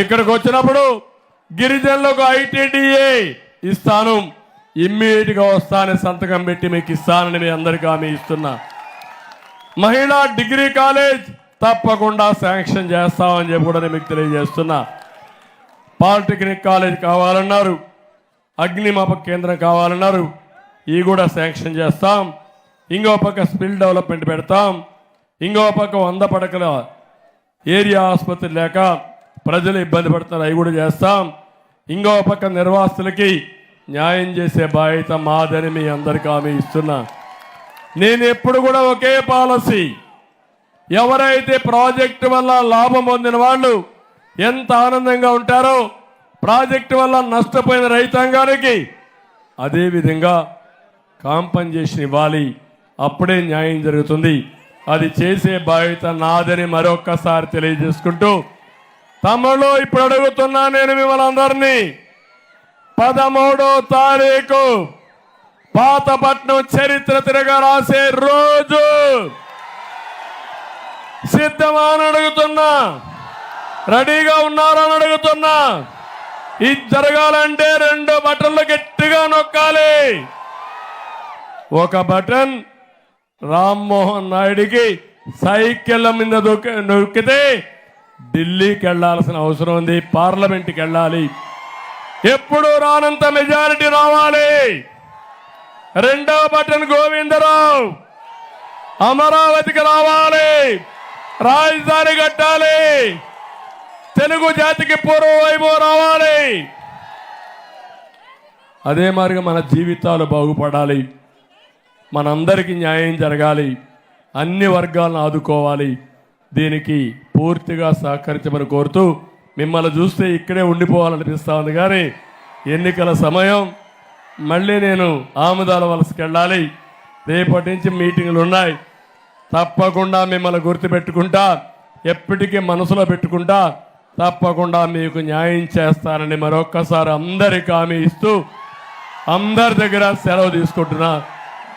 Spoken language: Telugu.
ఇక్కడికి వచ్చినప్పుడు గిరిజనులకు ఐటీడీఏ ఇస్తాను, ఇమ్మీడియట్గా వస్తానని సంతకం పెట్టి మీకు ఇస్తానని మీ అందరికీ హామీ ఇస్తున్నా. మహిళా డిగ్రీ కాలేజ్ తప్పకుండా శాంక్షన్ చేస్తామని చెప్పి కూడా నేను మీకు తెలియజేస్తున్నా. పాలిటెక్నిక్ కాలేజ్ కావాలన్నారు, అగ్నిమాపక కేంద్రం కావాలన్నారు, ఇవి కూడా శాంక్షన్ చేస్తాం. ఇంకో పక్క స్కిల్ డెవలప్మెంట్ పెడతాం. ఇంకో పక్క 100 పడకల ఏరియా ఆసుపత్రి లేక ప్రజలు ఇబ్బంది పడుతున్నారు, అవి కూడా చేస్తాం. ఇంకో పక్క నిర్వాసితులకి న్యాయం చేసే బాధ్యత మాదని మీ అందరికీ హామీ ఇస్తున్నా. నేను ఎప్పుడు కూడా ఒకే పాలసీ, ఎవరైతే ప్రాజెక్టు వల్ల లాభం పొందిన వాళ్ళు ఎంత ఆనందంగా ఉంటారో, ప్రాజెక్టు వల్ల నష్టపోయిన రైతాంగానికి అదేవిధంగా కాంపన్సేషన్ ఇవ్వాలి. అప్పుడే న్యాయం జరుగుతుంది. అది చేసే బాధ్యత నాదని మరొక్కసారి తెలియజేసుకుంటూ, తమలో ఇప్పుడు అడుగుతున్నా నేను మిమ్మల్ని అందరినీ, 13వ తారీఖు పాతపట్నం చరిత్ర తిరగా రాసే రోజు సిద్ధమా అని అడుగుతున్నా, రెడీగా ఉన్నారని అడుగుతున్నా. ఇది జరగాలంటే 2 బటన్లు గట్టిగా నొక్కాలి. ఒక బటన్ రామ్మోహన్ నాయుడికి సైకిళ్ళ మీద నొక్కితే ఢిల్లీకి వెళ్లాల్సిన అవసరం ఉంది, పార్లమెంట్కి వెళ్ళాలి. ఎప్పుడు రానంత మెజారిటీ రావాలి. 2వ బటన్ గోవిందరావు అమరావతికి రావాలి, రాజధాని కట్టాలి, తెలుగు జాతికి పూర్వ వైభవం రావాలి. అదే మాదిరిగా మన జీవితాలు బాగుపడాలి, మనందరికీ న్యాయం జరగాలి, అన్ని వర్గాలను ఆదుకోవాలి. దీనికి పూర్తిగా సహకరించమని కోరుతూ, మిమ్మల్ని చూస్తే ఇక్కడే ఉండిపోవాలనిపిస్తా ఉంది. కానీ ఎన్నికల సమయం, మళ్ళీ నేను ఆముదాల వలసకి వెళ్ళాలి. రేపటి నుంచి మీటింగులు ఉన్నాయి. తప్పకుండా మిమ్మల్ని గుర్తుపెట్టుకుంటా, ఎప్పటికీ మనసులో పెట్టుకుంటా, తప్పకుండా మీకు న్యాయం చేస్తానని మరొక్కసారి అందరికీ హామీ ఇస్తూ అందరి దగ్గర సెలవు తీసుకుంటున్నా.